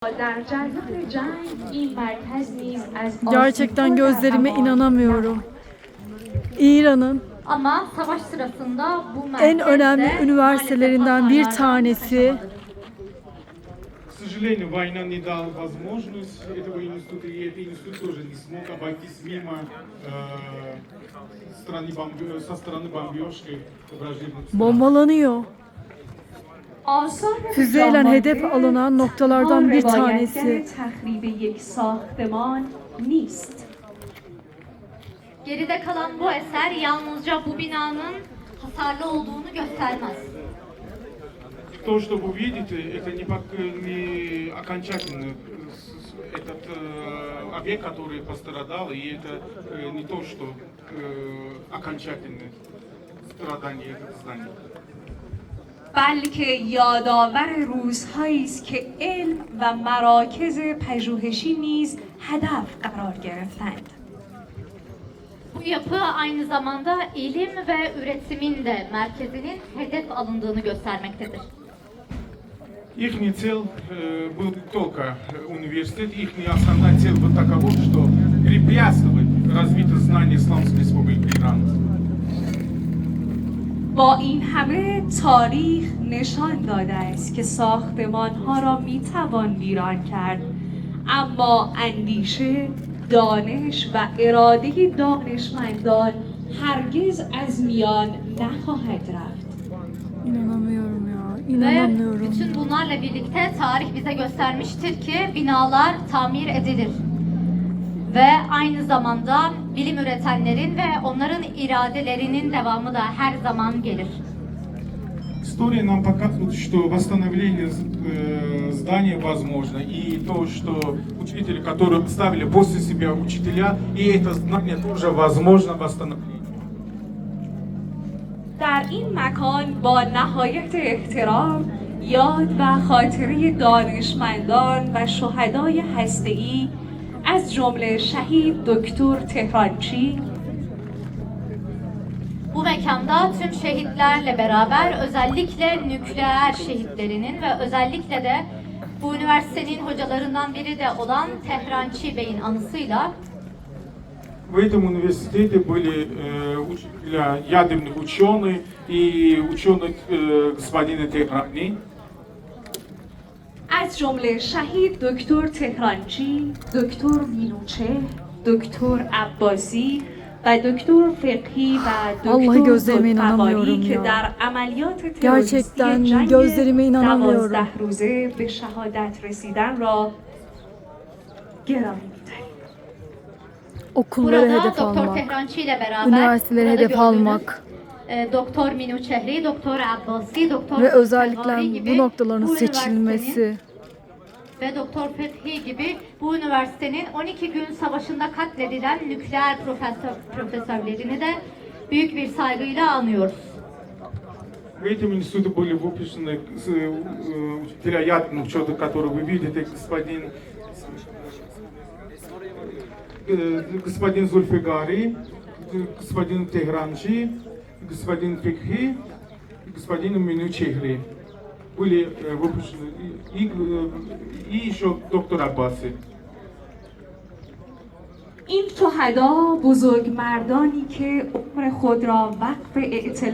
در جریان جنگ این مرکز نیز از Gerçekten gözlerime inanamıyorum. İran'ın Ama savaş sırasında bu en merkezde önemli üniversitelerinden bir maalesef tanesi. К сожалению, война не дала возможность этого института, и этот институт тоже не смог обойтись мимо со стороны бомбежки враждебных стран. Bombalanıyor. آثار Füzeyle hedef alınan noktalardan bir tanesi. تخریب یک ساختمان نیست. Geride kalan bu eser yalnızca bu binanın hasarlı olduğunu göstermez. То, что вы видите, это не окончательно этот объект, который пострадал, и это не то, что окончательное страдание этого здания. بلکه یادآور روزهایی است که علم و مراکز پژوهشی نیز هدف قرار گرفتند. Bu yapı aynı zamanda ilim ve üretimin de merkezinin hedef alındığını göstermektedir. Ихний цель был только университет, их основная цель была такова, что препятствовать развитию знаний Исламской Республики Иран. با این همه تاریخ نشان داده است که ساختمان‌ها را می‌توان ویران کرد، اما اندیشه، دانش و اراده دانشمندان هرگز از میان نخواهد رفت. İnanamıyorum ya. Ve İnanamıyorum. bütün bunlarla birlikte tarih bize göstermiştir ki binalar tamir edilir. Ve aynı zamanda bilim üretenlerin ve onların iradelerinin devamı da her zaman gelir. История нам показывает, что восстановление здания возможно, и то, что учители, которые ставили после себя учителя, и это знание тоже возможно восстановить. در این مکان با نهایت احترام یاد و خاطره دانشمندان و شهدای هسته‌ای از جمله şehit دکتر تهرانچی Bu mekanda tüm şehitlerle beraber özellikle nükleer şehitlerinin ve özellikle de bu üniversitenin hocalarından biri de olan Tehrançi Bey'in anısıyla В этом университете были учителя, ядерных ученых и ученых господина Техрани. از جمله شهید دکتر تهرانچی، دکتر مینوچهر، دکتر عباسی و دکتر فقهی و Vallahi دکتر gözlerime inanamıyorum خودپروایی که ya. در عملیات Gerçekten تروریستی جنگ gözlerime inanamıyorum. 12 روزه به شهادت رسیدن را گرامی می‌داریم. Okulları burada hedef Doktor almak. Tehrançi ile beraber Üniversiteleri burada hedef gördüğünüz, almak. Doktor Minuçehri, Doktor Abbasi, Doktor Ve Fethi özellikle gibi bu noktaların bu seçilmesi. ve Doktor Fethi gibi bu üniversitenin 12 gün savaşında katledilen nükleer profesörlerini de büyük bir saygıyla anıyoruz. В этом институте были выпущены учителя ядерных ученых, которые вы видите, господин Зульфигари, господин Техранчи, господин Фикхи и господин Минучехри. Были выпущены и еще доктор Аббаси. این شهدا بزرگمردانی که عمر خود را وقف اعتلاف